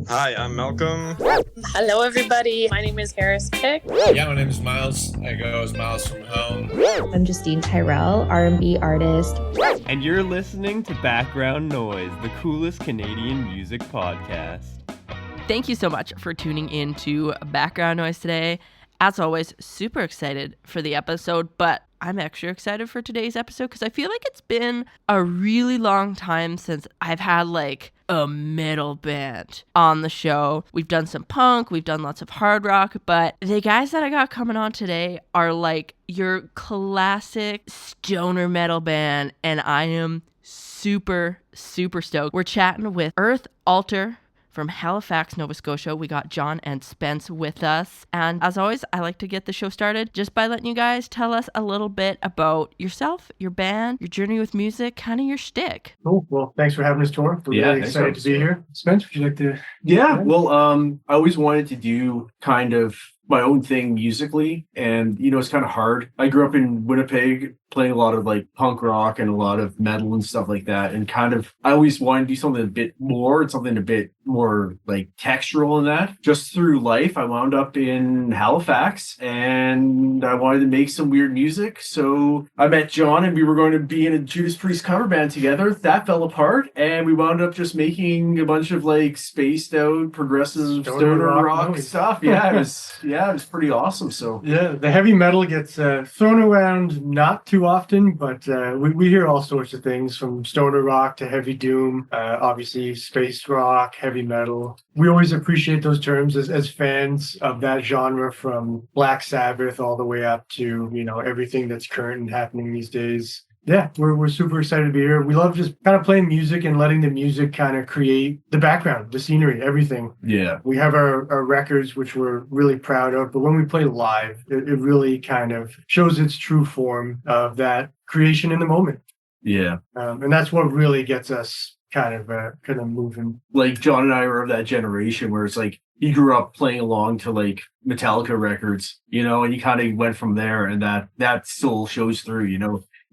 Hi, I'm Malcolm. Hello, everybody. My name is Harris Pick. Yeah, my name is Miles. I go as Miles from Home. I'm Justine Tyrell, R&B artist. And you're listening to Background Noise, the coolest Canadian music podcast. Thank you so much for tuning in to Background Noise today. As always, super excited for the episode, but I'm extra excited for today's episode because I feel like it's been a really long time since I've had like a metal band on the show. We've done some punk, we've done lots of hard rock, but the guys that I got coming on today are like your classic stoner metal band, and I am super stoked. We're chatting with Earth Alter from Halifax, Nova Scotia. We got John and Spence with us. And as always, I like to get the show started just by letting you guys tell us a little bit about yourself, your band, your journey with music, kind of your shtick. Cool. Well, thanks for having us, Tor. We're really excited to be here. Spence, would you like to? Yeah, well, I always wanted to do kind of my own thing musically, and it's kind of hard. I grew up in Winnipeg playing a lot of like punk rock and a lot of metal and stuff like that, and kind of I always wanted to do something a bit more and something a bit more like textural in that. Just through life, I wound up in Halifax and I wanted to make some weird music, so I met John and we were going to be in a Judas Priest cover band together. That fell apart and we wound up just making a bunch of like spaced out progressive stoner rock stuff. It was pretty awesome. So yeah, the heavy metal gets thrown around not too often, but we hear all sorts of things from stoner rock to heavy doom, obviously space rock, heavy metal. We always appreciate those terms as fans of that genre, from Black Sabbath all the way up to everything that's current and happening these days. Yeah, we're super excited to be here. We love just kind of playing music and letting the music kind of create the background, the scenery, everything. Yeah. We have our records, which we're really proud of, but when we play live, it really kind of shows its true form of that creation in the moment. Yeah. And that's what really gets us kind of moving. Like John and I were of that generation where it's like, he grew up playing along to like Metallica records, and he kind of went from there, and that still shows through,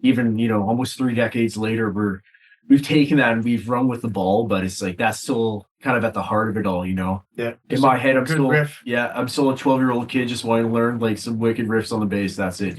even almost 3 decades later, we've taken that and we've run with the ball, but it's like that's still kind of at the heart of it all. Yeah, in my head, I'm still riff. I'm still a 12-year-old kid just wanting to learn like some wicked riffs on the bass. That's it.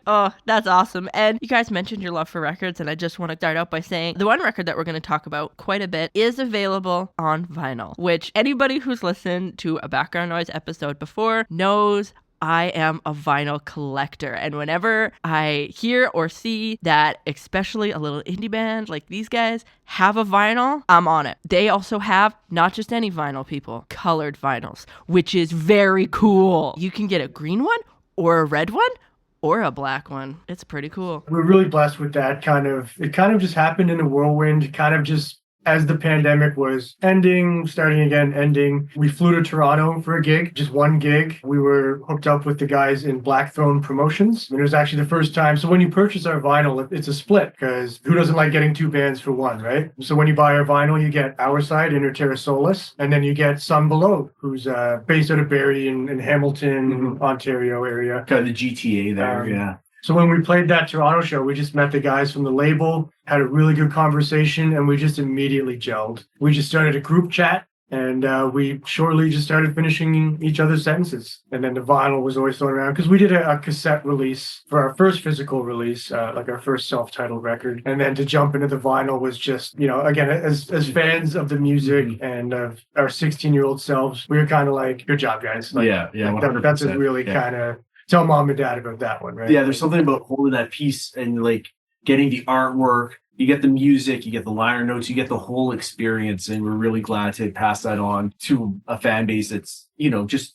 Oh, that's awesome. And you guys mentioned your love for records, and I just want to start out by saying the one record that we're going to talk about quite a bit is available on vinyl, which anybody who's listened to a Background Noise episode before knows I am a vinyl collector, and whenever I hear or see that, especially a little indie band like these guys have a vinyl, I'm on it. They also have not just any vinyl, people, colored vinyls, which is very cool. You can get a green one or a red one or a black one. It's pretty cool. We're really blessed with that it kind of just happened in a whirlwind, kind of just as the pandemic was ending, starting again, ending. We flew to Toronto for a gig, just one gig. We were hooked up with the guys in Black Throne Promotions. And it was actually the first time. So when you purchase our vinyl, it's a split, because who doesn't like getting 2 bands for one, right? So when you buy our vinyl, you get our side, Inner Terra Solis, and then you get Sun Below, who's based out of Barrie in Hamilton, Ontario area. Kind of the GTA there, yeah. So when we played that Toronto show, we just met the guys from the label, had a really good conversation, and we just immediately gelled. We just started a group chat, and we shortly just started finishing each other's sentences. And then the vinyl was always thrown around, because we did a cassette release for our first physical release, like our first self-titled record. And then to jump into the vinyl was just, again, as fans of the music and of our 16-year-old selves, we were kind of like, good job, guys. Like, yeah, 100%. That's a really kind of... Tell mom and dad about that one, right? Yeah, there's something about holding that piece and like getting the artwork. You get the music, you get the liner notes, you get the whole experience, and we're really glad to pass that on to a fan base that's, just...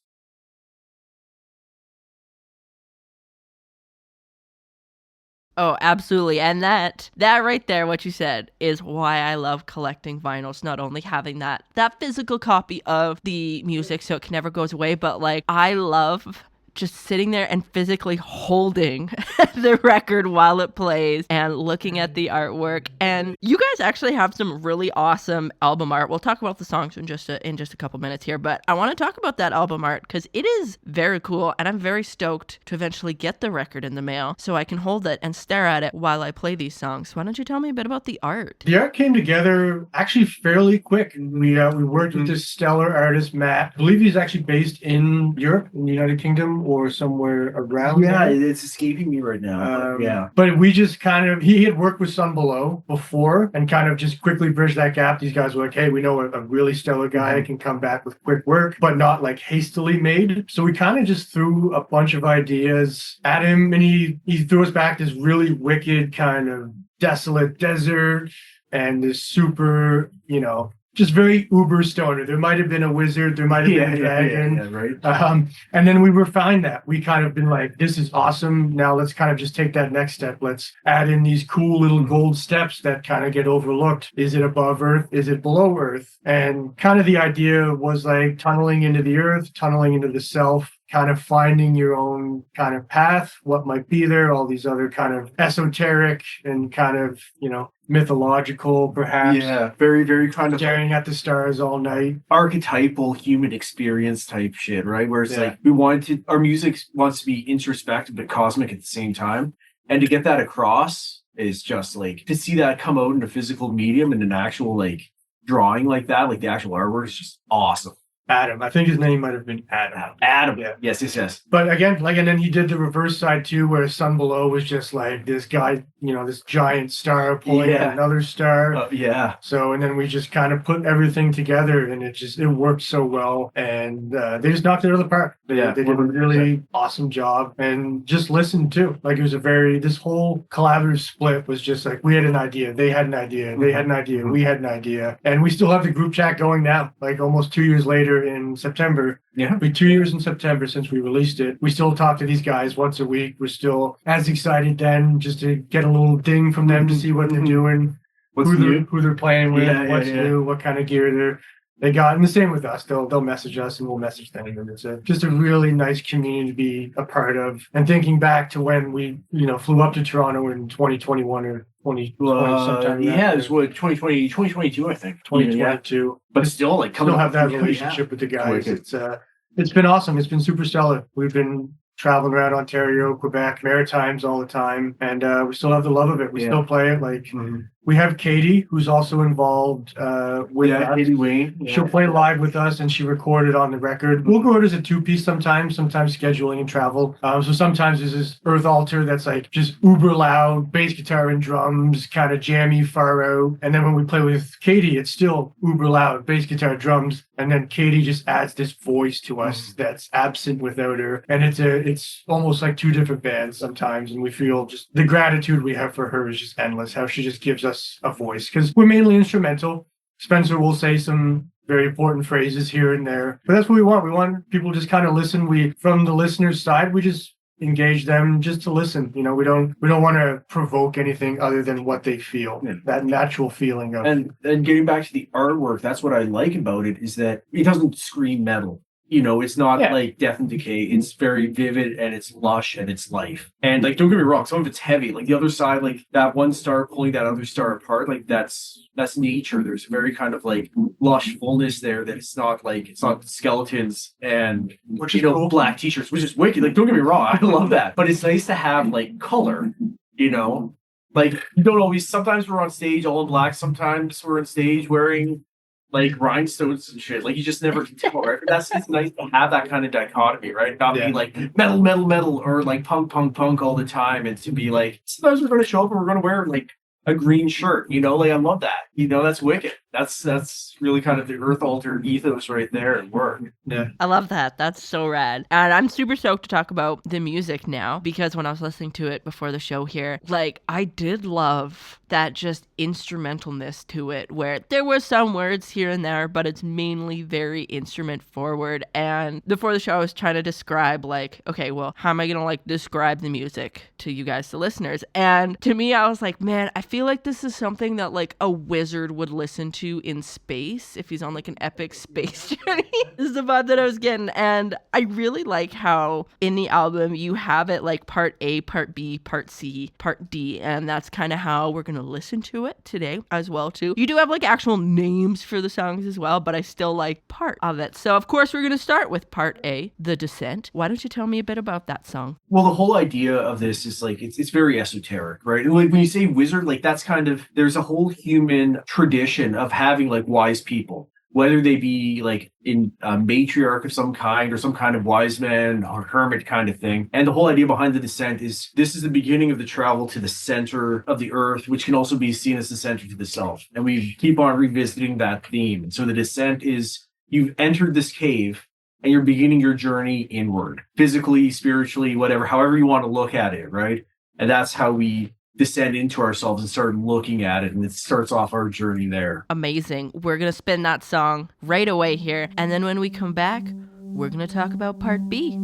Oh, absolutely. And that right there, what you said, is why I love collecting vinyls. Not only having that physical copy of the music so it can never goes away, but like I love just sitting there and physically holding the record while it plays and looking at the artwork. And you guys actually have some really awesome album art. We'll talk about the songs in just a couple minutes here, but I want to talk about that album art because it is very cool, and I'm very stoked to eventually get the record in the mail so I can hold it and stare at it while I play these songs. Why don't you tell me a bit about the art? The art came together actually fairly quick. We worked with this stellar artist, Matt. I believe he's actually based in Europe, in the United Kingdom, or somewhere around there. It's escaping me right now. But we just he had worked with Sun Below before and kind of just quickly bridged that gap. These guys were like, hey, we know a really stellar guy can come back with quick work, but not like hastily made. So we kind of just threw a bunch of ideas at him, and he threw us back this really wicked kind of desolate desert and this super, just very uber stoner. There might have been a wizard, there might have been a dragon. Right. And then we refined that. We kind of been like, this is awesome. Now let's kind of just take that next step. Let's add in these cool little gold steps that kind of get overlooked. Is it above Earth? Is it below Earth? And kind of the idea was like tunneling into the earth, tunneling into the self, kind of finding your own kind of path, what might be there, all these other kind of esoteric and kind of, mythological, perhaps. Yeah, very, very kind of staring at the stars all night. Archetypal human experience type shit, right? Where it's like our music wants to be introspective but cosmic at the same time. And to get that across is just like, to see that come out in a physical medium and an actual like drawing like that, like the actual artwork is just awesome. Adam. I think his name might have been Adam. Adam. Yeah. Yes. But again, and then he did the reverse side too, where Sun Below was just like this guy, this giant star pulling at another star. So, and then we just kind of put everything together, and it worked so well. And they just knocked it out of the park. They did a really awesome job. And just listened too. Like it was this whole collaborative split was just like, we had an idea, they had an idea, they had an idea, we had an idea. And we still have the group chat going now, like almost 2 years later in September. Yeah. It'll be 2 years in September since we released it. We still talk to these guys once a week. We're still as excited then just to get a little ding from them to see what they're doing, who they're playing with, what's new, what kind of gear they got. And the same with us. They'll message us and we'll message them. And it's just a really nice community to be a part of. And thinking back to when we, flew up to Toronto in 2021 or 2020 sometime. It was 2022, I think. 2022. Yeah. But still, like, still have that relationship with the guys. It's been awesome. It's been super stellar. We've been traveling around Ontario, Quebec, Maritimes all the time, and we still have the love of it. We still play it. Like we have Katie, who's also involved with us. Katie Wayne. Yeah. She'll play live with us, and she recorded on the record. We'll go out as a two-piece sometimes scheduling and travel. So sometimes there's this Earth Altar that's like just uber loud, bass guitar and drums, kind of jammy, far out. And then when we play with Katie, it's still uber loud, bass guitar, drums, and then Katie just adds this voice to us that's absent without her. And it's almost like two different bands sometimes, and we feel just the gratitude we have for her is just endless, how she just gives us a voice, because we're mainly instrumental. Spencer will say some very important phrases here and there, but that's what we want. We want people to just kind of listen. From the listener's side, we just engage them just to listen. We don't want to provoke anything other than what they feel, that natural feeling of. And getting back to the artwork, that's what I like about it, is that it doesn't scream metal. It's not like Death and Decay. It's very vivid and it's lush and it's life. And like, don't get me wrong, some of it's heavy. Like the other side, like that one star pulling that other star apart, like that's nature. There's very kind of like lush fullness there that it's not skeletons and cool. Black t-shirts, which is wicked. Like, don't get me wrong, I love that. But it's nice to have like color, Like you don't always. Sometimes we're on stage all in black. Sometimes we're on stage wearing like rhinestones and shit. Like you just never can tell, right? It's nice to have that kind of dichotomy, right? Not be like metal, or like punk all the time, and to be like, sometimes we're going to show up and we're going to wear like a green shirt, like I love that. That's wicked. That's really kind of the Earth Altar ethos right there at work. Yeah. I love that. That's so rad. And I'm super stoked to talk about the music now, because when I was listening to it before the show here, like I did love that just instrumentalness to it where there were some words here and there, but it's mainly very instrument forward. And before the show, I was trying to describe like, okay, well, how am I going to like describe the music to you guys, the listeners? And to me, I was like, man, I feel like this is something that like a wizard would listen to in space if he's on like an epic space journey. This is the vibe that I was getting. And I really like how in the album you have it like part A, part B, part C, part D. And that's kind of how we're going to listen to it today as well too. You do have like actual names for the songs as well, but I still like part of it. So of course we're going to start with part A, The Descent. Why don't you tell me a bit about that song? Well, the whole idea of this is like it's very esoteric, right? And like when you say wizard, like that's kind of there's a whole human tradition of having like wise people, whether they be like in a matriarch of some kind or some kind of wise man or hermit kind of thing. And the whole idea behind the descent is this is the beginning of the travel to the center of the earth, which can also be seen as the center to the self. And we keep on revisiting that theme. And so the descent is you've entered this cave and you're beginning your journey inward, physically, spiritually, whatever, however you want to look at it, right? And that's how we descend into ourselves and start looking at it, and it starts off our journey there. Amazing. We're going to spin that song right away here. And then when we come back, we're going to talk about part B.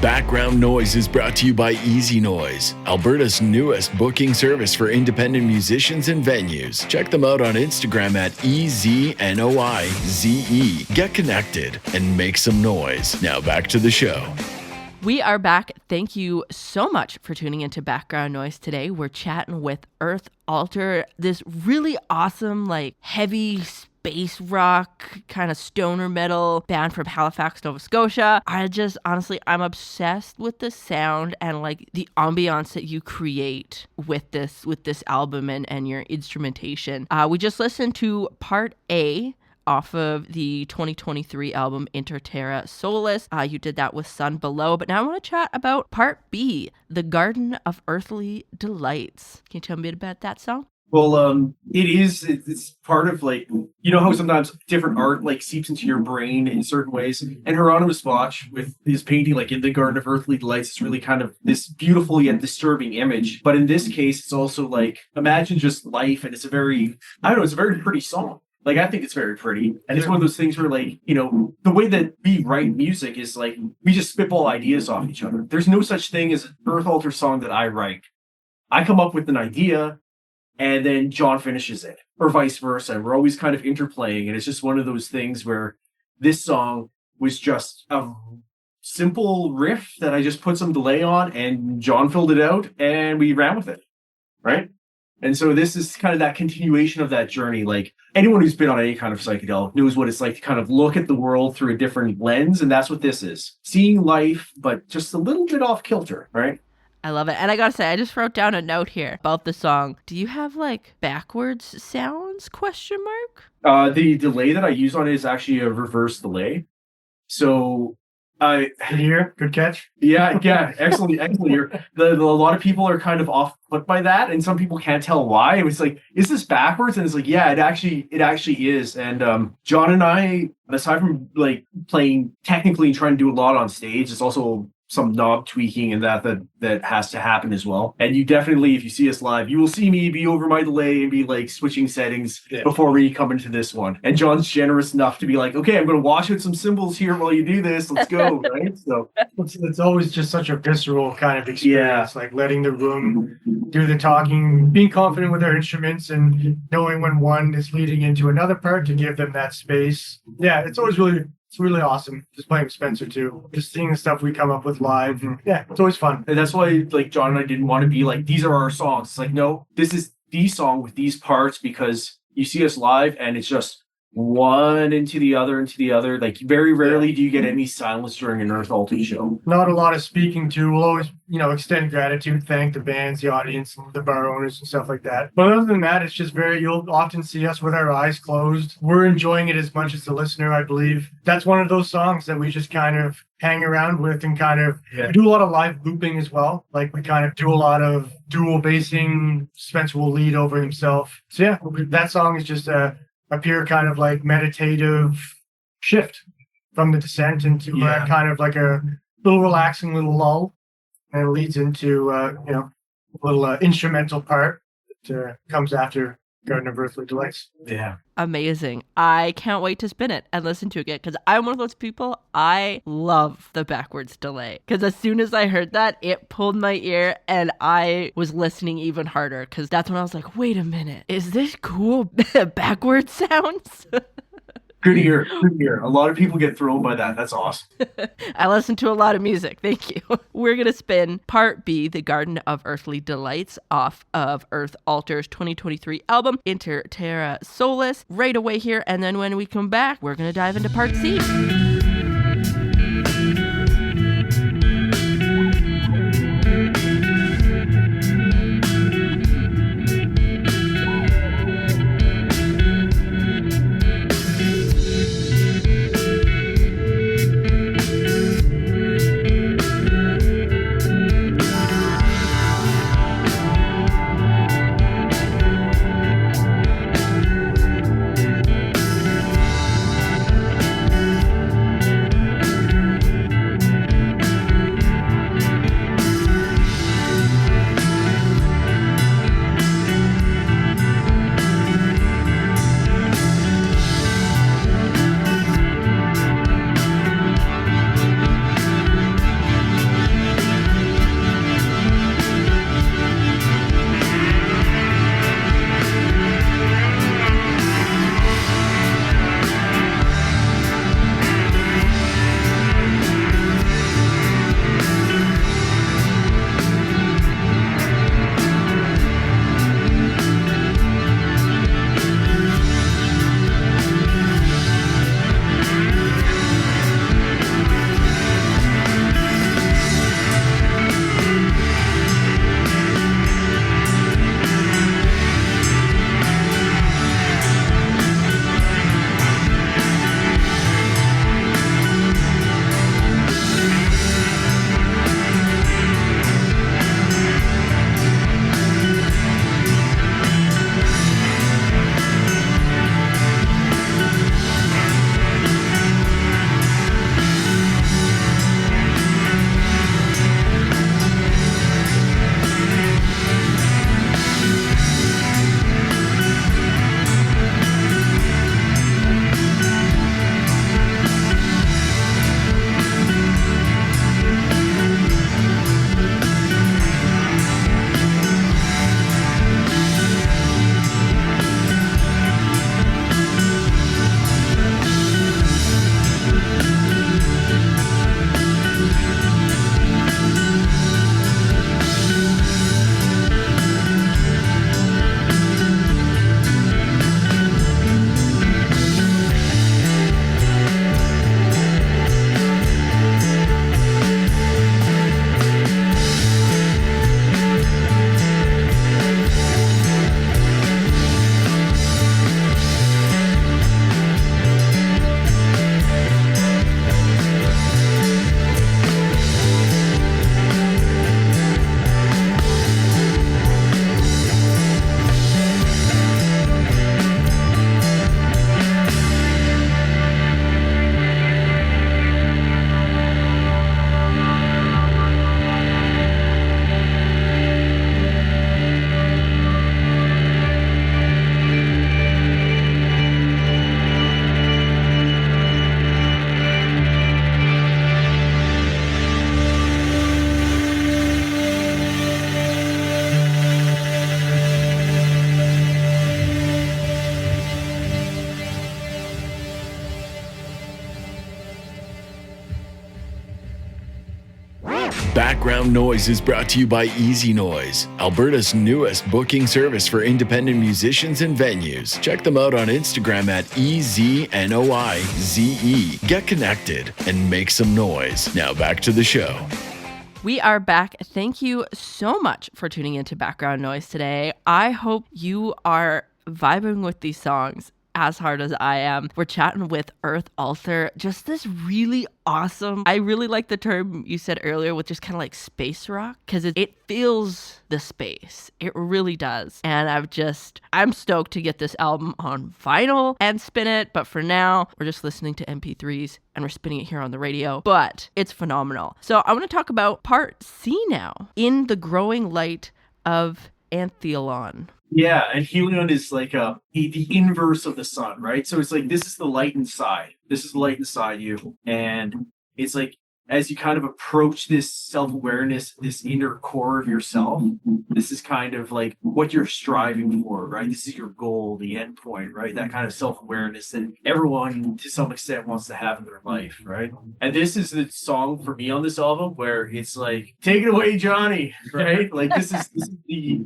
Background Noise is brought to you by Easy Noise, Alberta's newest booking service for independent musicians and venues. Check them out on Instagram at EZNOIZE. Get connected and make some noise. Now back to the show. We are back. Thank you so much for tuning into Background Noise today. We're chatting with Earth Alter, this really awesome, like heavy space rock, kind of stoner metal band from Halifax, Nova Scotia. I'm obsessed with the sound and like the ambiance that you create with this album and your instrumentation. We just listened to part A off of the 2023 album Inter Terra Solis. You did that with Sun Below, but now I want to chat about part B, The Garden of Earthly Delights. Can you tell me a bit about that song? Well, it's part of like, you know how sometimes different art like seeps into your brain in certain ways. And Hieronymus Bosch with his painting like in the Garden of Earthly Delights is really kind of this beautiful yet disturbing image. But in this case, it's also like, imagine just life, and it's a very pretty song. Like, I think it's very pretty. And it's one of those things where, like, you know, the way that we write music is like, we just spitball ideas off each other. There's no such thing as an Earth Alter song that I write. I come up with an idea, and then John finishes it, or vice versa. We're always kind of interplaying, and it's just one of those things where this song was just a simple riff that I just put some delay on, and John filled it out, and we ran with it, right? And so this is kind of that continuation of that journey. Like, anyone who's been on any kind of psychedelic knows what it's like to kind of look at the world through a different lens, and that's what this is. Seeing life, but just a little bit off kilter, right? I love it. And I gotta say, I just wrote down a note here about the song. Do you have like backwards sounds, ? The delay that I use on it is actually a reverse delay. So Good ear, good catch. Yeah, excellent ear. A lot of people are kind of off put by that, and some people can't tell why. It's like, is this backwards? And it's like, yeah, it actually is. And John and I, aside from like playing technically and trying to do a lot on stage, it's also some knob tweaking and that has to happen as well. And you definitely, if you see us live, you will see me be over my delay and be like switching settings before we come into this one. And John's generous enough to be like, okay, I'm going to wash out some cymbals here while you do this. Let's go, right? So it's always just such a visceral kind of experience, like letting the room do the talking, being confident with their instruments and knowing when one is leading into another part to give them that space. Yeah, it's really awesome just playing with Spencer too. Just seeing the stuff we come up with live. And yeah, it's always fun. And that's why like John and I didn't want to be like, these are our songs. It's like, no, this is the song with these parts, because you see us live and it's just one into the other. Like, very rarely do you get any silence during an Earth Alter show. Not a lot of speaking to. We'll always, extend gratitude, thank the bands, the audience, the bar owners and stuff like that. But other than that, it's just you'll often see us with our eyes closed. We're enjoying it as much as the listener, I believe. That's one of those songs that we just kind of hang around with and we do a lot of live looping as well. Like, we kind of do a lot of dual bassing. Spencer will lead over himself. So yeah, that song is just a pure kind of like meditative shift from the descent into kind of like a little relaxing little lull, and it leads into a little instrumental part that comes after Garden of Earthly Delights. Yeah. Amazing. I can't wait to spin it and listen to it again, because I'm one of those people, I love the backwards delay. Because as soon as I heard that, it pulled my ear and I was listening even harder, because that's when I was like, wait a minute, is this cool backwards sounds? Good ear. A lot of people get thrown by that. That's awesome. I listen to a lot of music. Thank you. We're going to spin part B, The Garden of Earthly Delights, off of Earth Alter's 2023 album, Inter Terra Solis, right away here. And then when we come back, we're going to dive into part C. Background Noise is brought to you by Easy Noise, Alberta's newest booking service for independent musicians and venues. Check them out on Instagram at EZNOIZE. Get connected and make some noise. Now back to the show. We are back. Thank you so much for tuning into Background Noise today. I hope you are vibing with these songs as hard as I am. We're chatting with Earth Alter, just this really awesome, I really like the term you said earlier with just kind of like space rock, because it feels the space. It really does. And I'm stoked to get this album on vinyl and spin it, but for now, we're just listening to MP3s and we're spinning it here on the radio, but it's phenomenal. So I want to talk about part C now, In the Growing Light of Anthealon. Yeah, and Helion is like the inverse of the sun, right? So it's like, this is the light inside. This is the light inside you. And it's like, as you kind of approach this self-awareness, this inner core of yourself, this is kind of like what you're striving for, right? This is your goal, the end point, right? That kind of self-awareness that everyone to some extent wants to have in their life, right? And this is the song for me on this album where it's like, take it away, Johnny, right? Like this is the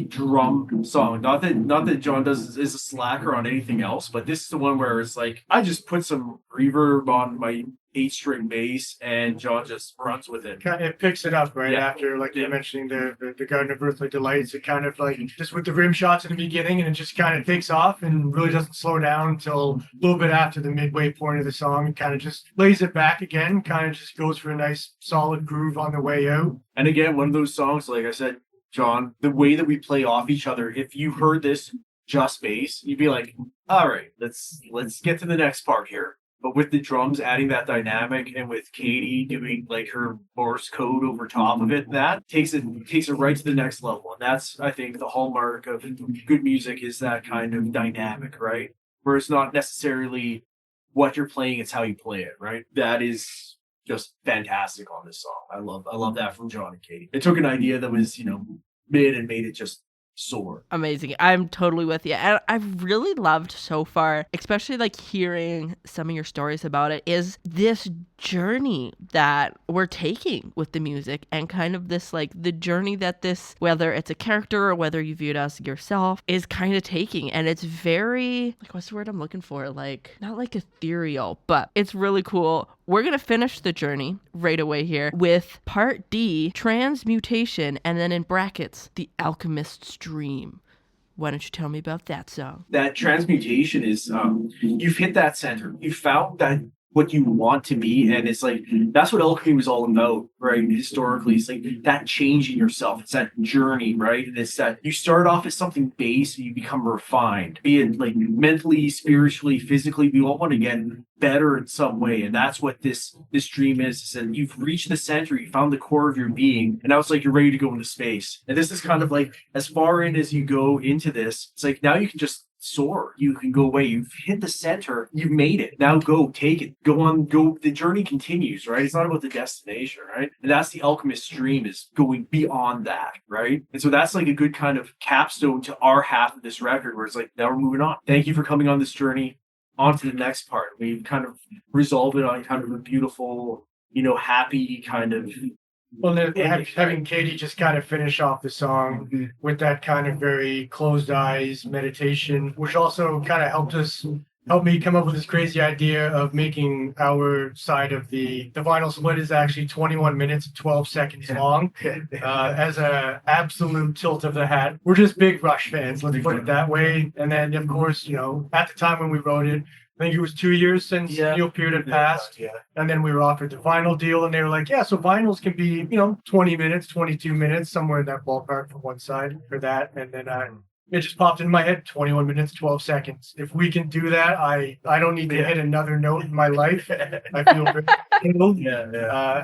drum song. Not that John is a slacker on anything else, but this is the one where it's like, I just put some reverb on my 8-string bass and John just runs with it. It picks it up right after, like you're mentioning the Garden of Earthly Delights. It kind of like just with the rim shots in the beginning, and it just kind of takes off and really doesn't slow down until a little bit after the midway point of the song. It kind of just lays it back again, kind of just goes for a nice solid groove on the way out. And again, one of those songs, like I said, John, the way that we play off each other, if you heard this just bass, you'd be like, all right, let's get to the next part here. But with the drums adding that dynamic and with Katie doing like her Morse code over top of it, that takes it right to the next level. And that's, I think, the hallmark of good music is that kind of dynamic, right? Where it's not necessarily what you're playing, it's how you play it, right? That is just fantastic on this song. I love that from John and Katie. It took an idea that was, mid and made it just soar. Amazing. I'm totally with you. And I've really loved so far, especially like hearing some of your stories about it, is this journey that we're taking with the music and kind of this like the journey that this, whether it's a character or whether you view it as yourself, is kind of taking. And it's very, like, what's the word I'm looking for? Like, not like ethereal, but it's really cool. We're going to finish the journey right away here with part D, Transmutation, and then in brackets, The Alchemist's Dream. Why don't you tell me about that song? That transmutation is, you've hit that center. You found that what you want to be, and it's like, that's what alchemy was all about, right? Historically, it's like that change in yourself. It's that journey, right? And it's that you start off as something base and you become refined, be it like mentally, spiritually, physically. We all want to get better in some way, and that's what this dream is. And you've reached the center, you found the core of your being, and now it's like you're ready to go into space. And this is kind of like, as far in as you go into this, it's like now you can just soar. You can go away. You've hit the center. You've made it. Now go, take it. Go on, go. The journey continues, right? It's not about the destination, right? And that's the alchemist's dream, is going beyond that, right? And so that's like a good kind of capstone to our half of this record, where it's like, now we're moving on. Thank you for coming on this journey. On to the next part. We kind of resolve it on kind of a beautiful, happy kind of. Well, having Katie just kind of finish off the song with that kind of very closed eyes meditation, which also kind of helped me come up with this crazy idea of making our side of the vinyl split is actually 21 minutes, 12 seconds long, as a absolute tilt of the hat. We're just big Rush fans, let's put it that way. And then, of course, at the time when we wrote it, I think it was 2 years since Neil Peart had passed. Yeah. And then we were offered the vinyl deal, and they were like, yeah, so vinyls can be, 20 minutes, 22 minutes, somewhere in that ballpark for one side for that. And then it just popped into my head, 21 minutes, 12 seconds. If we can do that, I don't need to hit another note in my life. I feel very skilled.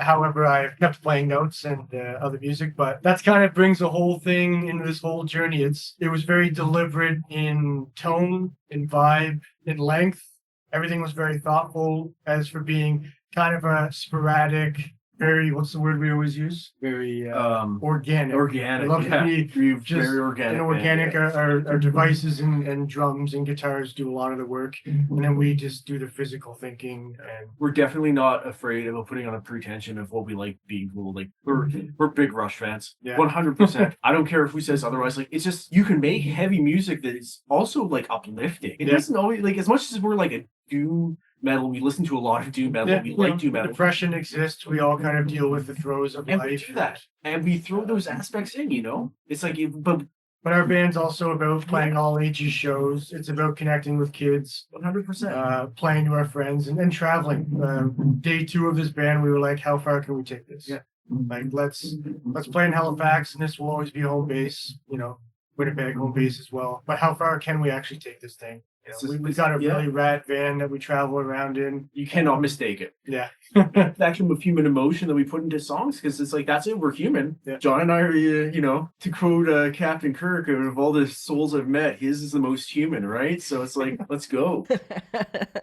However, I've kept playing notes and other music, but that's kind of brings the whole thing into this whole journey. It was very deliberate in tone, in vibe, in length. Everything was very thoughtful. As for being kind of a sporadic very, what's the word we always use? Very organic. Organic. I love yeah. to be We're just very organic. organic. man. Our devices and drums and guitars do a lot of the work, and then we just do the physical thinking. And We're definitely not afraid of putting on a pretension of what we like being cool. Like we're big Rush fans. Yeah. 100%. I don't care who says otherwise. Like it's just you can make heavy music that is also like uplifting. It doesn't always like as much as we're like a doom metal. We listen to a lot of doom metal. We like doom metal. Depression exists. We all kind of deal with the throes of And we life. do that, and we throw those aspects in. You know, it's like But our band's also about playing all ages shows. It's about connecting with kids, 100%. playing to our friends, and traveling. Day 2 of this band, we were like, how far can we take this? Yeah. Like, let's play in Halifax, and this will always be home base, Winnipeg home base as well. But how far can we actually take this thing? We've got a really rad van that we travel around in. You cannot mistake it. Yeah. Actually, with human emotion that we put into songs, because it's like that's it. We're human. Yeah. John and I are, to quote Captain Kirk, of all the souls I've met, his is the most human, right? So it's like, let's go.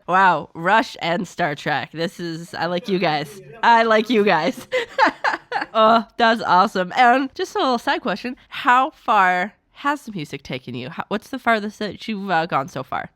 Wow, Rush and Star Trek. I like you guys. I like you guys. Oh, that's awesome. And just a little side question: how far has the music taken you? What's the farthest that you've gone so far?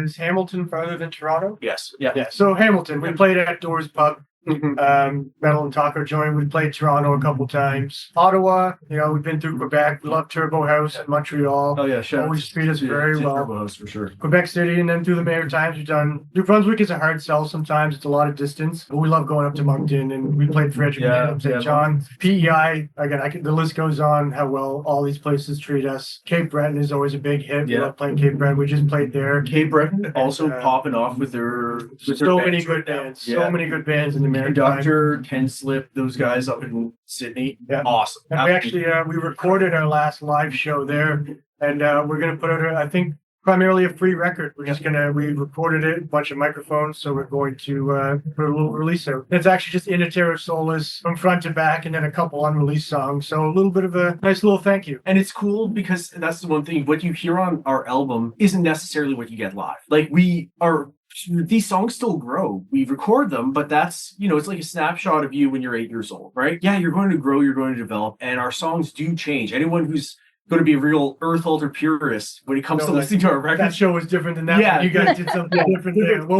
Is Hamilton farther than Toronto? Yes. Yeah. Yeah. So Hamilton, we played at Doors Pub. Metal and Taco Joint. We played Toronto a couple times. Ottawa, we've been through Quebec. We love Turbo House in Montreal. Oh yeah, always treat us very well. Turbo House for sure. Quebec City, and then through the Mayor Times, we've done. New Brunswick is a hard sell sometimes. It's a lot of distance, but we love going up to Moncton, and we played Frederick, St. John, PEI. Again, the list goes on. How well all these places treat us. Cape Breton is always a big hit. We love playing Cape Breton. We just played there. Cape Breton also popping off with their so many good bands. So many good bands in the Maritime. Conductor, Ken Slip, those guys up in Sydney. Yeah. Awesome. And we actually we recorded our last live show there, and we're gonna put out I think primarily a free record. We recorded it, a bunch of microphones, so we're going to put a little release out. It's actually just In Terra Solis from front to back, and then a couple unreleased songs. So a little bit of a nice little thank you. And it's cool because that's the one thing. What you hear on our album isn't necessarily what you get live. Like these songs still grow. We record them, but that's, it's like a snapshot of you when you're 8 years old, right? Yeah, you're going to grow, you're going to develop, and our songs do change. Anyone who's going to be a real Earth Alter purist when it comes to listening to our records. That show was different than that. Yeah. You guys did something different there. What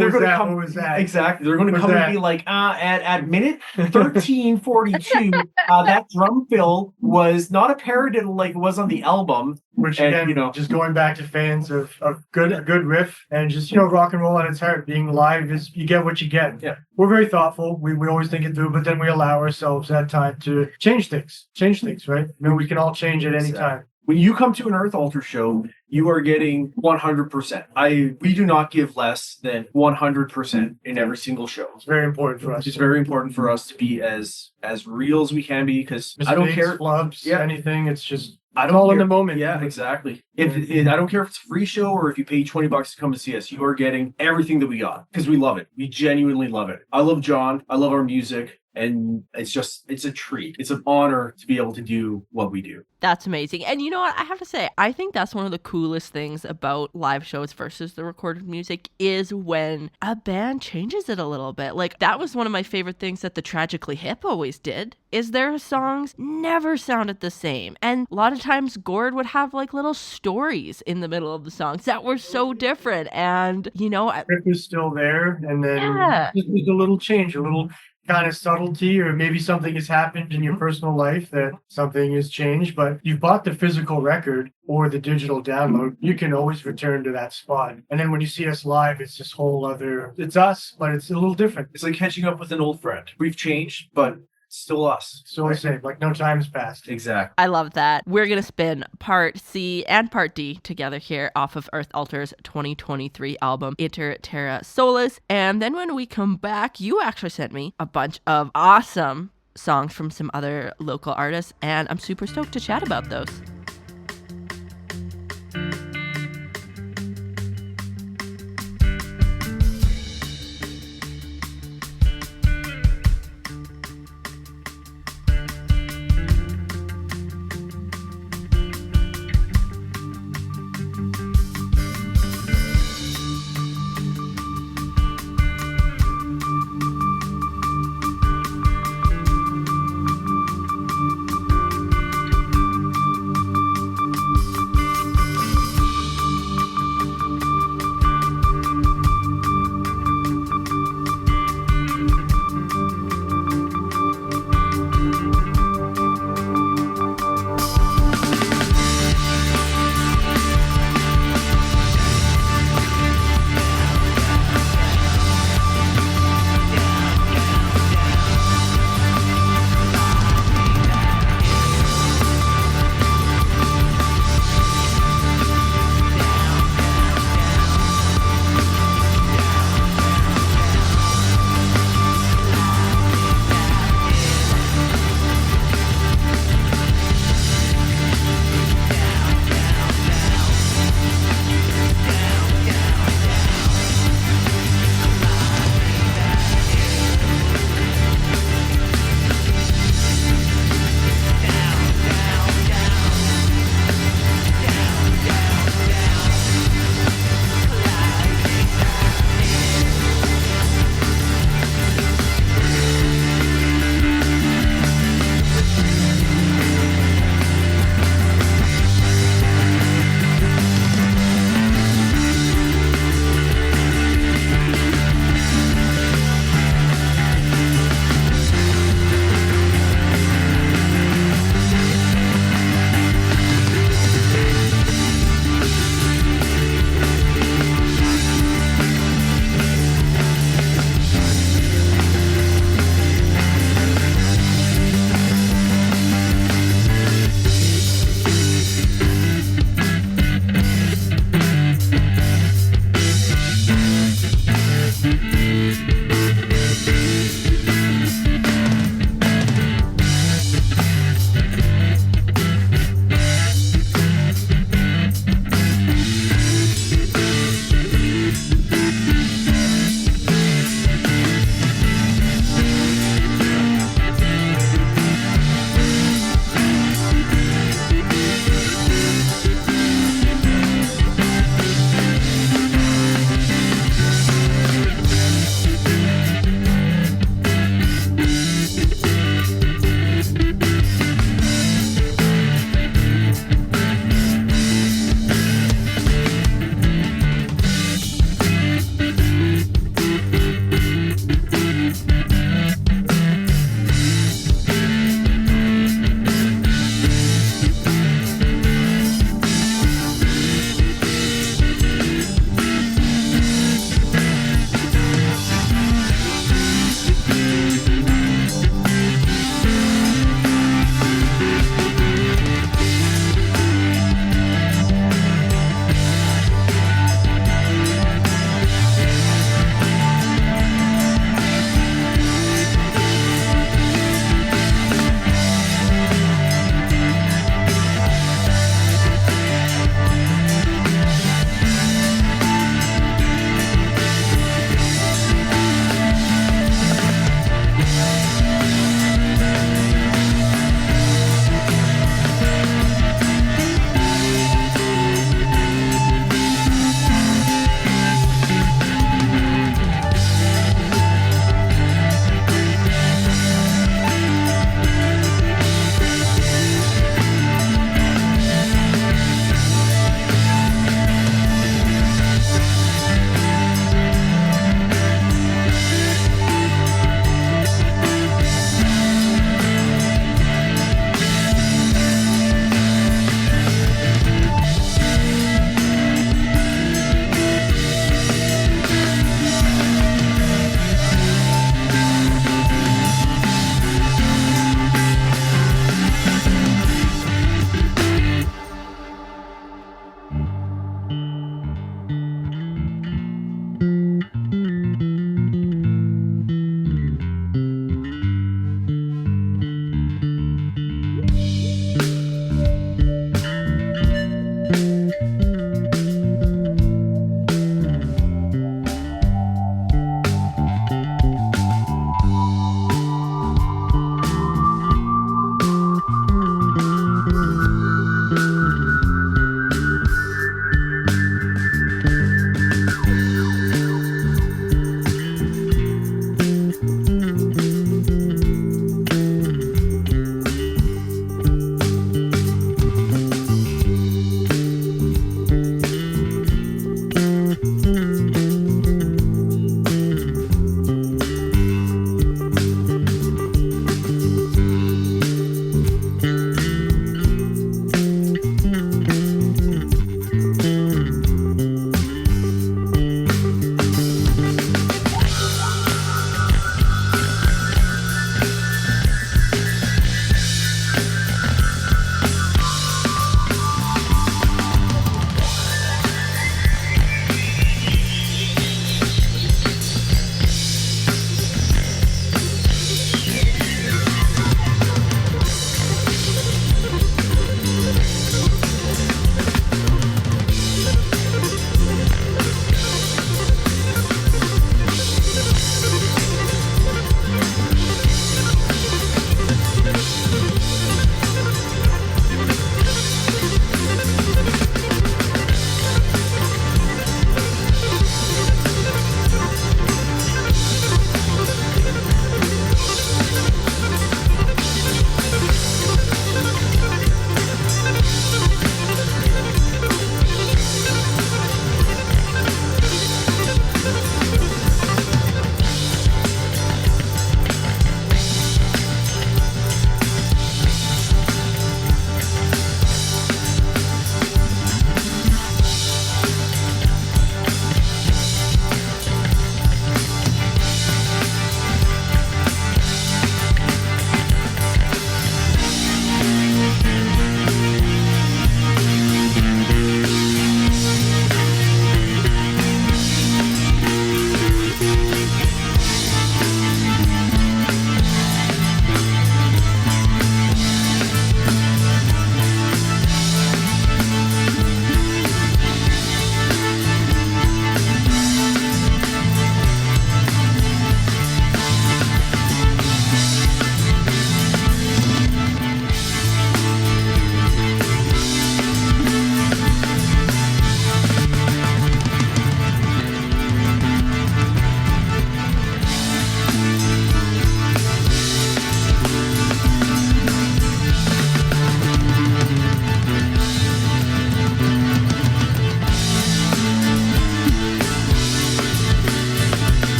was that? Exactly. They're going to come and be like, at minute 13:42, that drum fill was not a paradiddle like it was on the album. Which again, just going back to fans of a good riff and just, rock and roll at its heart. Being live is, you get what you get. Yeah. We're very thoughtful. We always think it through, but then we allow ourselves that time to change things, right? We can all change at any time. When you come to an Earth Alter show, you are getting 100%. We do not give less than 100% in every single show. It's very important for us. It's very important for us to be as real as we can be, because I don't care flubs, anything. It's just all in the moment. Yeah, exactly. I don't care if it's a free show or if you pay $20 to come to see us. You are getting everything that we got because we love it. We genuinely love it. I love John. I love our music. And it's a treat. It's an honor to be able to do what we do. That's amazing. And you know what? I have to say, I think that's one of the coolest things about live shows versus the recorded music is when a band changes it a little bit. Like, that was one of my favorite things that the Tragically Hip always did, is their songs never sounded the same. And a lot of times Gord would have like little stories in the middle of the songs that were so different. And, Rick was still there. And then just a little change, a little kind of subtlety, or maybe something has happened in your personal life that something has changed, but you've bought the physical record or the digital download, you can always return to that spot. And then when you see us live, it's this whole other, it's us, but it's a little different. It's like catching up with an old friend. We've changed, but still us. Still the same, like no time's passed. Exactly. I love that. We're going to spin part C and part D together here off of Earth Alter's 2023 album, Inter Terra Solis. And then when we come back, you actually sent me a bunch of awesome songs from some other local artists, and I'm super stoked to chat about those.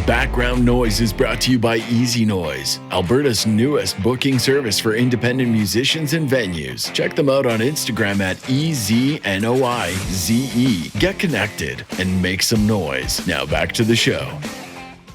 Background Noise is brought to you by Easy Noise, Alberta's newest booking service for independent musicians and venues. Check them out on Instagram at EZNOIZE. Get connected and make some noise. Now back to the show.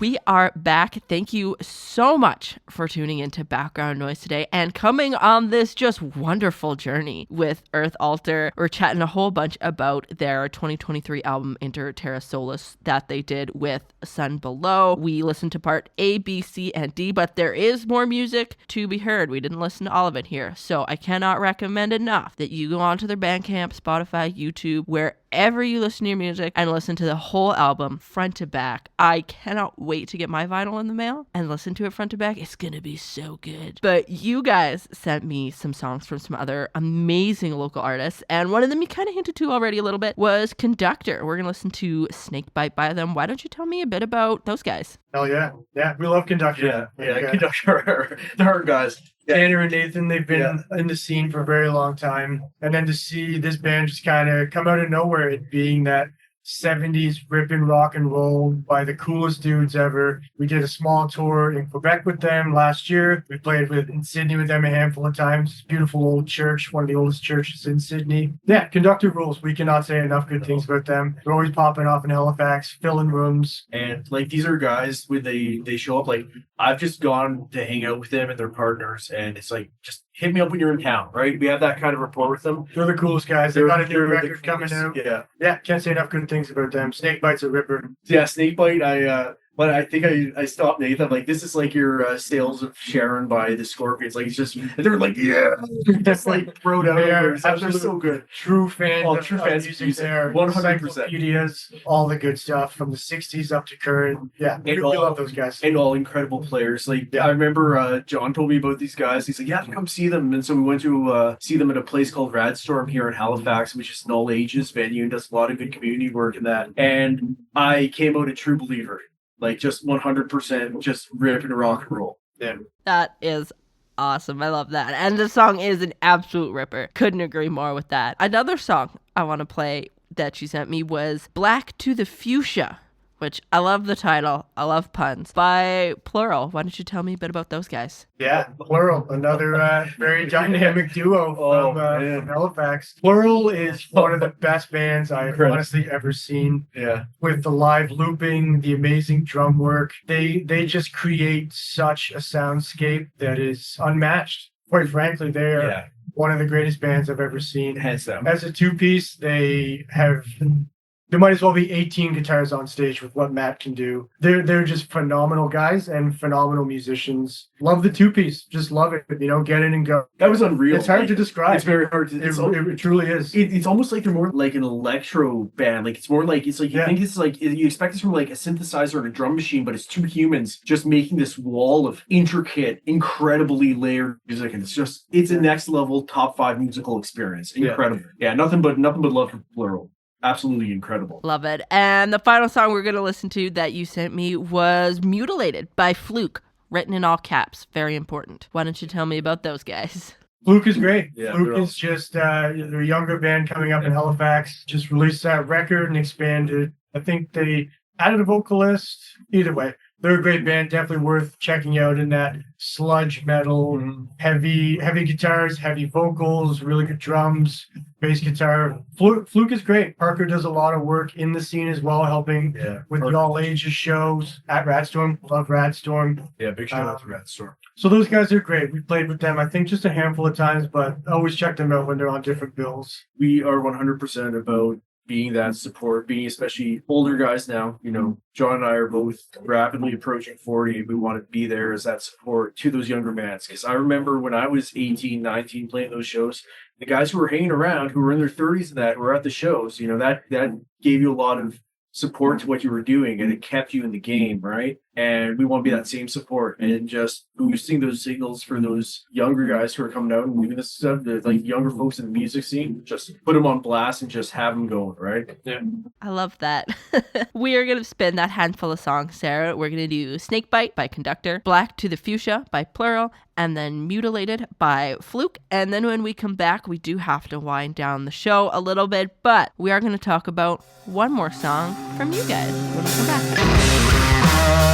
We are back. Thank you so much for tuning into Background Noise today and coming on this just wonderful journey with Earth Alter. We're chatting a whole bunch about their 2023 album Inter Terra Solis that they did with Sun Below. We listened to part A, B, C, and D, but there is more music to be heard. We didn't listen to all of it here, so I cannot recommend enough that you go onto their Bandcamp, Spotify, YouTube, wherever you listen to your music and listen to the whole album front to back. I cannot wait to get my vinyl in the mail and listen to it front to back. It's gonna be so good. But you guys sent me some songs from some other amazing local artists, and one of them you kind of hinted to already a little bit was Conductor. We're gonna listen to Snakebite by them. Why don't you tell me a bit about those guys? Hell yeah. Yeah, we love Conductor. Conductor. They're hard guys. Tanner and Nathan, they've been in the scene for a very long time. And then to see this band just kind of come out of nowhere, it being that 70s ripping rock and roll by the coolest dudes ever. We did a small tour in Quebec with them last year. We played in Sydney with them a handful of times. Beautiful old church, one of the oldest churches in Sydney. Yeah, Conductor rules. We cannot say enough good things about them. They're always popping off in Halifax, filling rooms. And like these are guys when they show up, like I've just gone to hang out with them and their partners, and it's like just hit me up when you're in town, right? We have that kind of rapport with them. They're the coolest guys. They've got a new record coming out. Yeah, can't say enough good things about them. Snakebite's a ripper. Yeah, Snakebite. But I think I stopped Nathan. Like, this is like your sales of Sharon by the Scorpions. Like, it's just, they're like, yeah, just like thrown out. They're so good. True fans. True fans of music. 100%. Encyclopedias, all the good stuff from the 60s up to current. Yeah, we love those guys. And all incredible players. Like, I remember John told me about these guys. He's like, yeah, come see them. And so we went to see them at a place called Radstorm here in Halifax, which is an all ages venue and does a lot of good community work in that. And I came out a true believer. Like, just 100% just ripping rock and roll. Yeah. That is awesome. I love that. And the song is an absolute ripper. Couldn't agree more with that. Another song I want to play that she sent me was Black to the Fuchsia, which I love the title. I love puns. By Plural. Why don't you tell me a bit about those guys? Yeah, Plural, another very dynamic duo from Halifax. Plural is one of the best bands I've honestly ever seen. Yeah. With the live looping, the amazing drum work, they just create such a soundscape that is unmatched. Quite frankly, they are one of the greatest bands I've ever seen. Hands down. As a two-piece, there might as well be 18 guitars on stage with what Matt can do. They're just phenomenal guys and phenomenal musicians. Love the two-piece. Just love it. Get in and go. That was unreal. It's hard to describe. It's very hard to... It truly is. It's almost like they're more like an electro band. Like, it's more like... It's like you think it's like... You expect this from like a synthesizer and a drum machine, but it's two humans just making this wall of intricate, incredibly layered music. And it's a next level top 5 musical experience. Incredible. Yeah, nothing but love for Plural. Absolutely incredible. Love it. And the final song we're going to listen to that you sent me was Mutilated by Fluke, written in all caps. Very important. Why don't you tell me about those guys? Fluke is great. Yeah, Fluke is just they're a younger band coming up in Halifax. Just released that record and expanded. I think they added a vocalist. Either way, they're a great band. Definitely worth checking out in that sludge metal, heavy guitars, heavy vocals, really good drums, bass guitar. Fluke is great. Parker does a lot of work in the scene as well, helping with the all ages shows at Radstorm. Love Radstorm. Yeah, big shout out to Radstorm. So those guys are great. We played with them, I think, just a handful of times, but always check them out when they're on different bills. We are 100% about being that support, being especially older guys now. John and I are both rapidly approaching 40. We want to be there as that support to those younger bands. Because I remember when I was 18, 19 playing those shows, the guys who were hanging around, who were in their 30s and that were at the shows, that gave you a lot of support to what you were doing, and it kept you in the game, right? And we want to be that same support and just boosting those signals for those younger guys who are coming out and doing this stuff, like younger folks in the music scene. Just put them on blast and just have them going, right? Yeah. I love that. We are going to spin that handful of songs, Sarah. We're going to do Snakebite by Conductor, Black to the Fuchsia by Plural, and then Mutilated by Fluke. And then when we come back, we do have to wind down the show a little bit, but we are going to talk about one more song from you guys when we come back.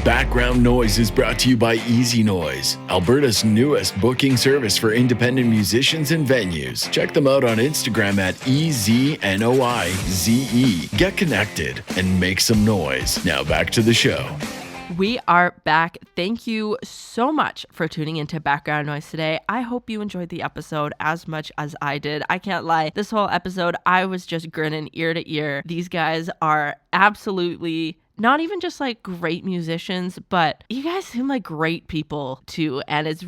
Background Noise is brought to you by Easy Noise, Alberta's newest booking service for independent musicians and venues. Check them out on Instagram at EZNOIZE. Get connected and make some noise. Now back to the show. We are back. Thank you so much for tuning into Background Noise today. I hope you enjoyed the episode as much as I did. I can't lie. This whole episode, I was just grinning ear to ear. These guys are absolutely not even just like great musicians, but you guys seem like great people too. And it's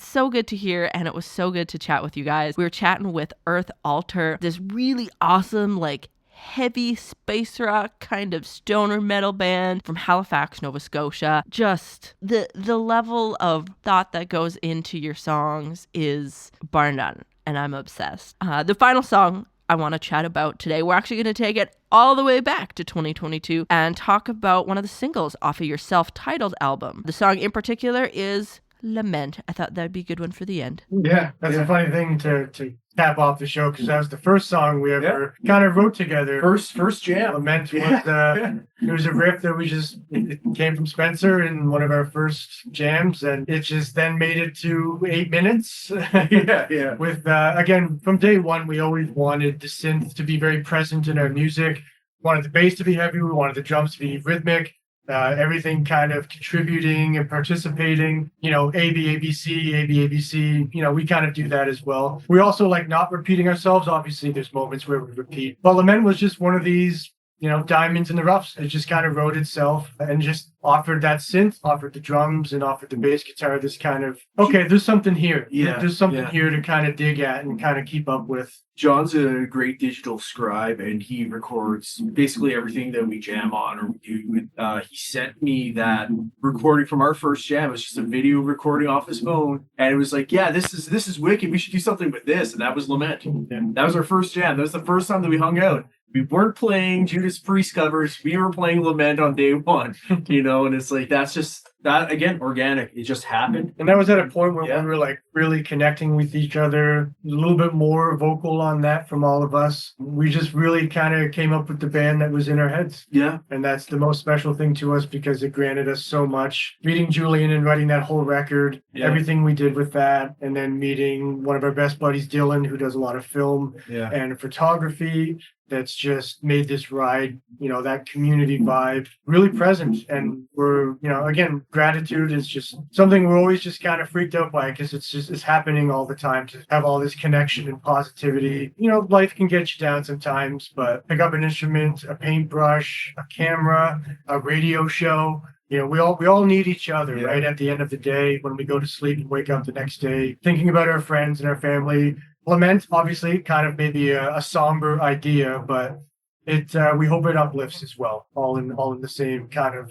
so good to hear. And it was so good to chat with you guys. We were chatting with Earth Alter, this really awesome, like heavy space rock kind of stoner metal band from Halifax, Nova Scotia. Just the level of thought that goes into your songs is bar none. And I'm obsessed. The final song I want to chat about today, we're actually going to take it all the way back to 2022 and talk about one of the singles off of your self-titled album. The song in particular is Lament. I thought that'd be a good one for the end. Yeah, that's a funny thing to cap off the show, because that was the first song we ever kind of wrote together. First jam. Lament was it was a riff that it came from Spencer in one of our first jams, and it just then made it to 8 minutes. With again, from day one, we always wanted the synth to be very present in our music. Wanted the bass to be heavy. We wanted the drums to be rhythmic. Everything kind of contributing and participating, A, B, A, B, C, A, B, A, B, C, we kind of do that as well. We also like not repeating ourselves. Obviously, there's moments where we repeat. But Lament was just one of these, diamonds in the roughs. It just kind of wrote itself and just offered that synth, offered the drums, and offered the bass guitar. This kind of, okay, there's something here. Yeah, there's something here to kind of dig at and kind of keep up with. John's a great digital scribe, and he records basically everything that we jam on or we do. He sent me that recording from our first jam. It was just a video recording off his phone, and it was like, yeah, this is wicked. We should do something with this, and that was Lament. Yeah. That was our first jam. That was the first time that we hung out. We weren't playing Judas Priest covers. We were playing Lament on day one, and it's like, that's just, that again, organic. It just happened. And that was at a point where we were like really connecting with each other, a little bit more vocal on that from all of us. We just really kind of came up with the band that was in our heads. Yeah. And that's the most special thing to us because it granted us so much. Meeting Julian and writing that whole record, everything we did with that, and then meeting one of our best buddies, Dylan, who does a lot of film and photography. That's just made this ride, that community vibe really present. And we're, again, gratitude is just something we're always just kind of freaked out by because it's happening all the time to have all this connection and positivity. Life can get you down sometimes, but pick up an instrument, a paintbrush, a camera, a radio show. We all need each other, right? At the end of the day, when we go to sleep and wake up the next day, thinking about our friends and our family. Lament, obviously, kind of maybe a somber idea, but we hope it uplifts as well, all in the same kind of,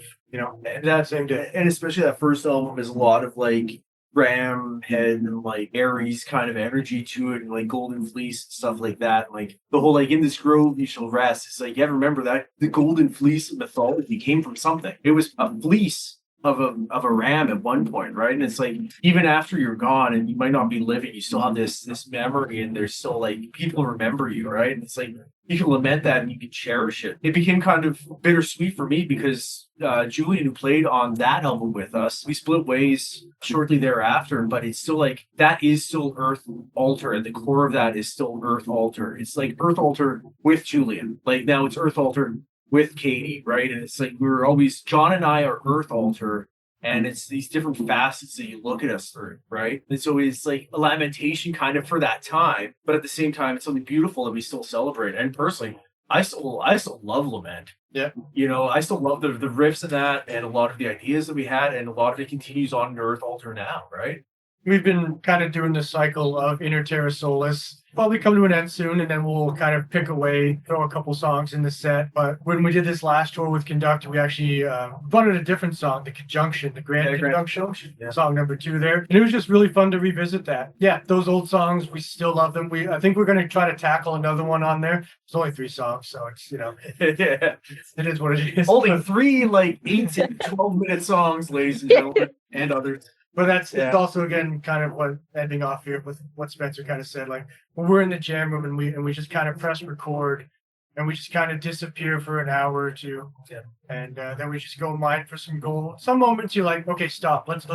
that same day. And especially that first album is a lot of like Ram Head and like Aries kind of energy to it, and like Golden Fleece and stuff like that. Like the whole like in this grove you shall rest. It's like, you ever remember that the Golden Fleece mythology came from something. It was a fleece of a ram at one point, right? And it's like, even after you're gone and you might not be living, you still have this memory, and there's still like people remember you, right? And it's like you can lament that and you can cherish it. It became kind of bittersweet for me because Julian, who played on that album with us, we split ways shortly thereafter, but it's still like, that is still Earth Alter, and the core of that is still Earth Alter. It's like Earth Alter with Julian. Like now it's Earth Alter with Katie, right? And it's like, we're always, John and I are Earth Alter, and it's these different facets that you look at us through, right? And so it's like a lamentation kind of for that time, but at the same time, it's something beautiful that we still celebrate. And personally, I still love Lament. Yeah. I still love the riffs in that, and a lot of the ideas that we had, and a lot of it continues on in Earth Alter now, right? We've been kind of doing this cycle of Inner Terra Solis. Probably come to an end soon, and then we'll kind of pick away, throw a couple songs in the set. But when we did this last tour with Conductor, we actually wanted a different song, the Conjunction, the Grand Conjunction, song number 2 there. And it was just really fun to revisit that. Yeah, those old songs, we still love them. I think we're going to try to tackle another one on there. It's only 3 songs, so it's, it is what it is. Only 3 like 8 to 12-minute songs, ladies and gentlemen, and others. But it's also, again, kind of what ending off here with what Spencer kind of said. Like, when we're in the jam room and we just kind of press record, and we just kind of disappear for an hour or two. Yeah. And then we just go mine for some gold. Some moments you're like, okay, stop. Let's.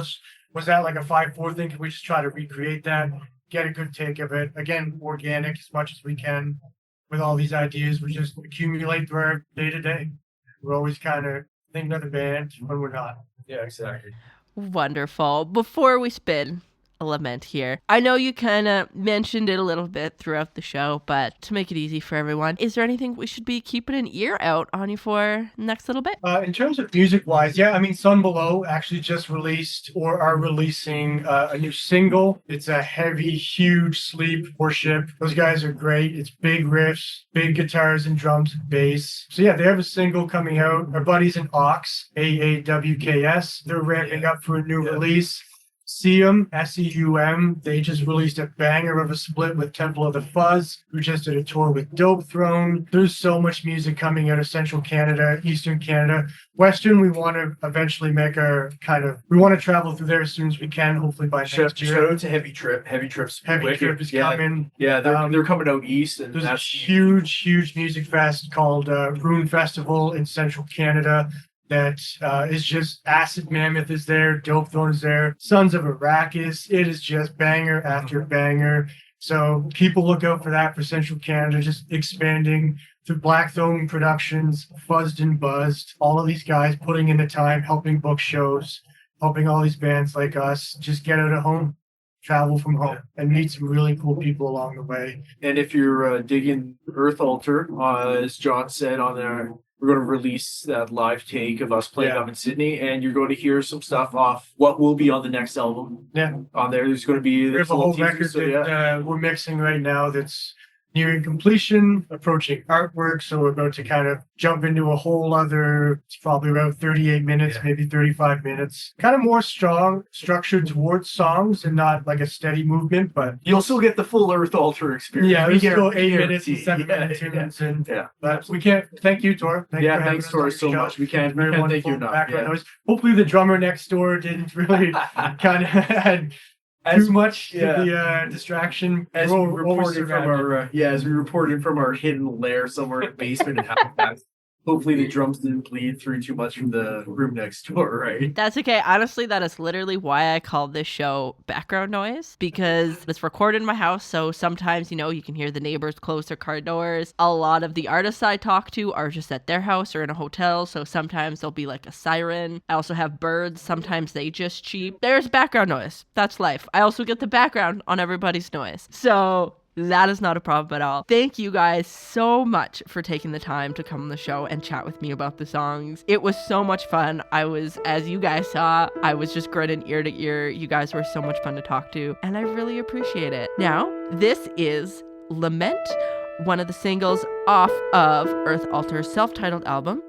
Was that like a 5-4 thing? Can we just try to recreate that? Get a good take of it. Again, organic as much as we can. With all these ideas, we just accumulate through our day to day. We're always kind of thinking of the band when we're not. Yeah, exactly. Wonderful. Before we spin a lament here, I know you kind of mentioned it a little bit throughout the show, but to make it easy for everyone, is there anything we should be keeping an ear out on you for next little bit? In terms of music-wise, yeah, I mean, Sun Below actually just released or are releasing a new single. It's a heavy, huge sleep worship. Those guys are great. It's big riffs, big guitars and drums and bass. So yeah, they have a single coming out. Our buddies in Aux, AAWKS, they're ramping up for a new release. Seum, Seum, they just released a banger of a split with Temple of the Fuzz, who just did a tour with Dope Throne. There's so much music coming out of Central Canada, Eastern Canada. Western, we want to eventually make we want to travel through there as soon as we can, hopefully by next year. Shout out to Heavy Trip. Heavy Trip's Heavy wicked. Trip is coming. Yeah, they're coming out east. And There's a huge music fest called Rune Festival in Central Canada. That is just Acid Mammoth is there, Dope Throne is there, Sons of Arrakis. It is just banger after banger. So people look out for that for Central Canada, just expanding through Blackthorn Productions, Fuzzed and Buzzed. All of these guys putting in the time, helping book shows, helping all these bands like us just get out of home, travel from home, and meet some really cool people along the way. And if you're digging Earth Altar, as John said on there, we're going to release that live take of us playing up in Sydney, and you're going to hear some stuff off what will be on the next album. Yeah. On there, there's going to be... We have a whole record that we're mixing right now that's nearing completion, approaching artwork, so we're about to kind of jump into a whole other, it's probably around 38 minutes, maybe 35 minutes. Kind of more structured towards songs and not like a steady movement, but... You'll still get the full Earth Altar experience. Yeah, we go 8 minutes and 7 minutes. But we can't... Thank you, Tor. Thanks, Tor, so much. We can't thank you enough. Noise. Hopefully the drummer next door didn't really kind of had... too much to the distraction. As we reported from our hidden lair somewhere in the basement in Halifax. Hopefully the drums didn't bleed through too much from the room next door, right? That's okay. Honestly, that is literally why I called this show Background Noise, because it's recorded in my house, so sometimes, you can hear the neighbors close their car doors. A lot of the artists I talk to are just at their house or in a hotel, so sometimes there'll be like a siren. I also have birds. Sometimes they just cheep. There's background noise. That's life. I also get the background on everybody's noise. So... that is not a problem at all. Thank you guys so much for taking the time to come on the show and chat with me about the songs. It was so much fun. As you guys saw, I was just grinning ear to ear. You guys were so much fun to talk to, and I really appreciate it. Now, this is Lament, one of the singles off of Earth Altar's self-titled album.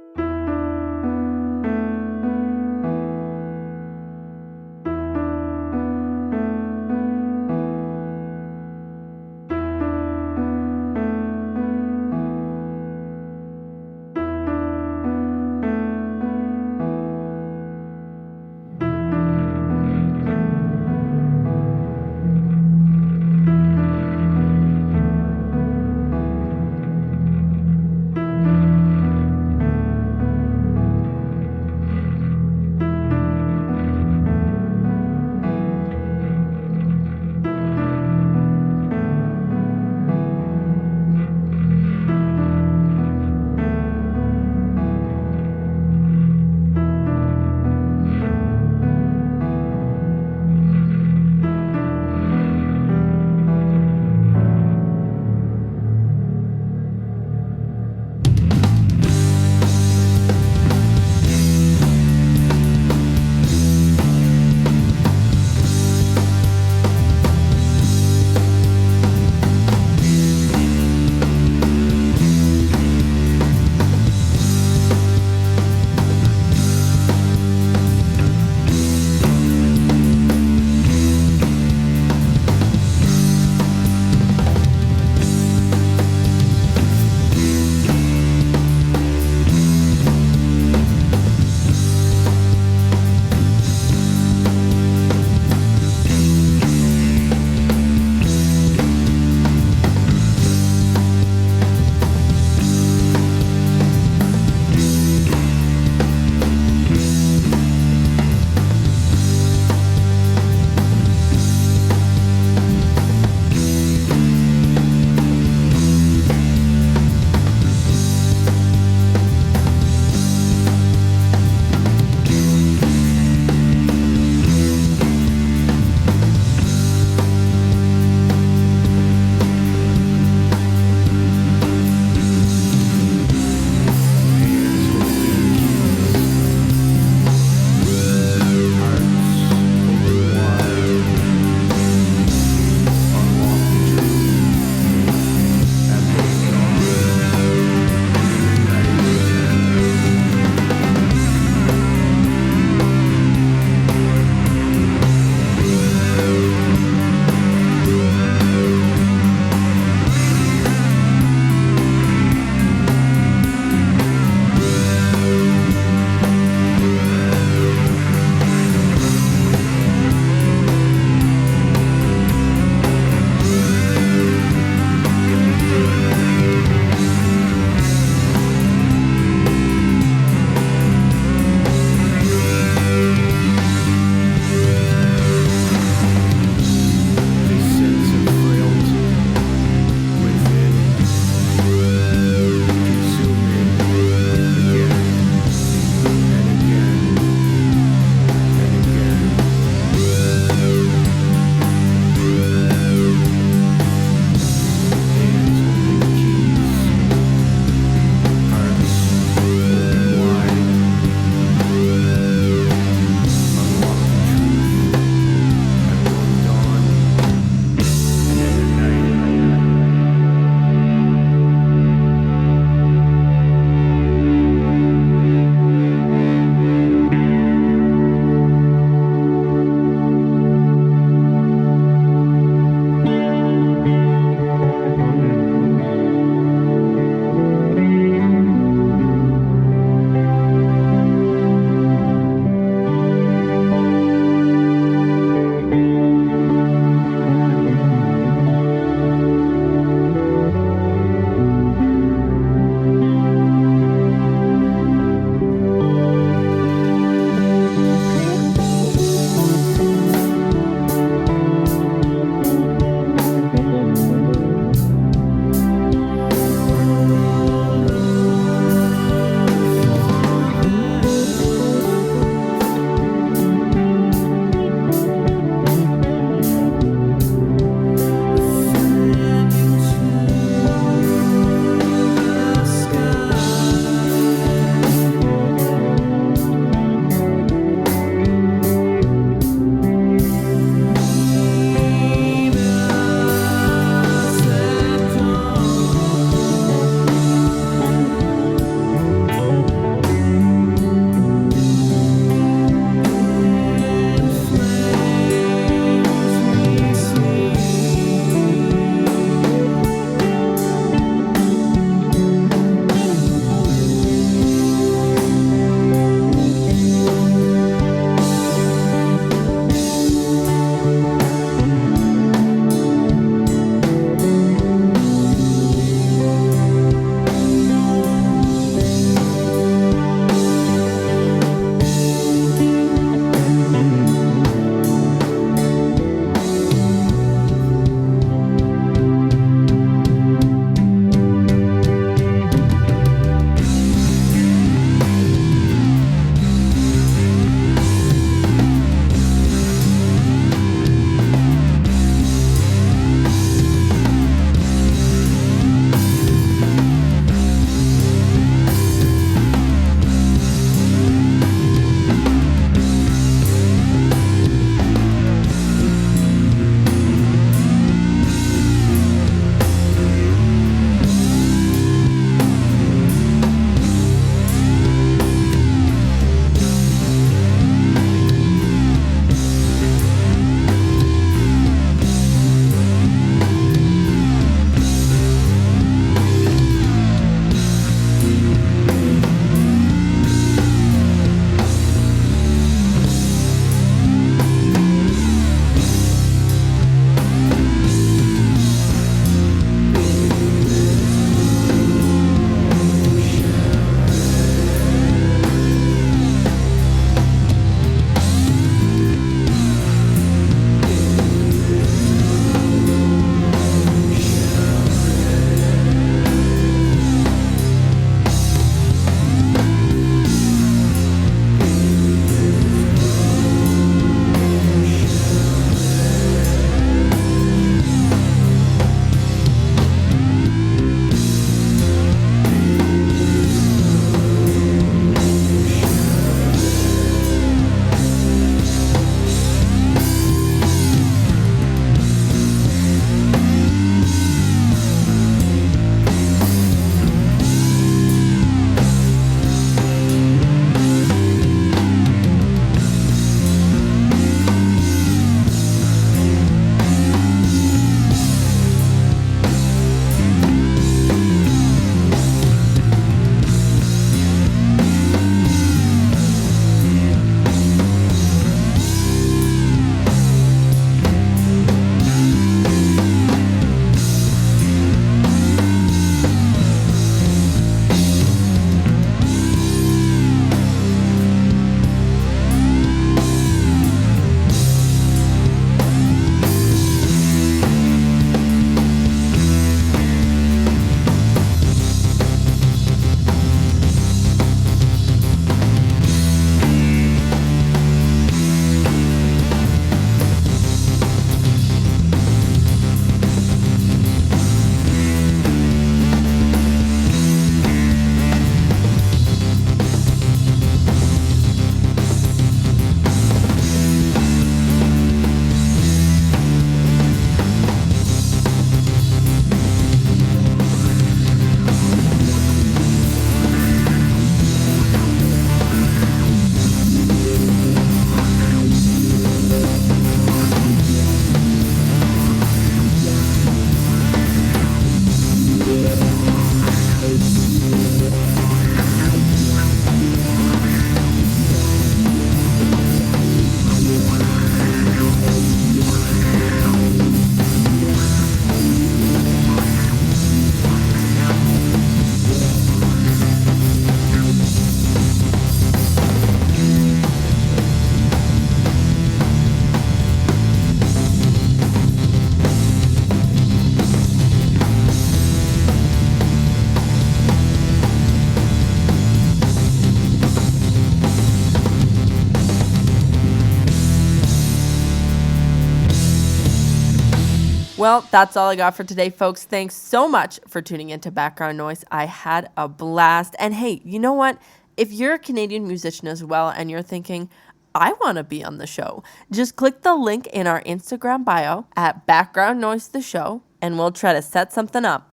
Well, that's all I got for today, folks. Thanks so much for tuning into Background Noise. I had a blast. And hey, you know what? If you're a Canadian musician as well and you're thinking, I want to be on the show, just click the link in our Instagram bio at Background Noise the Show, and we'll try to set something up.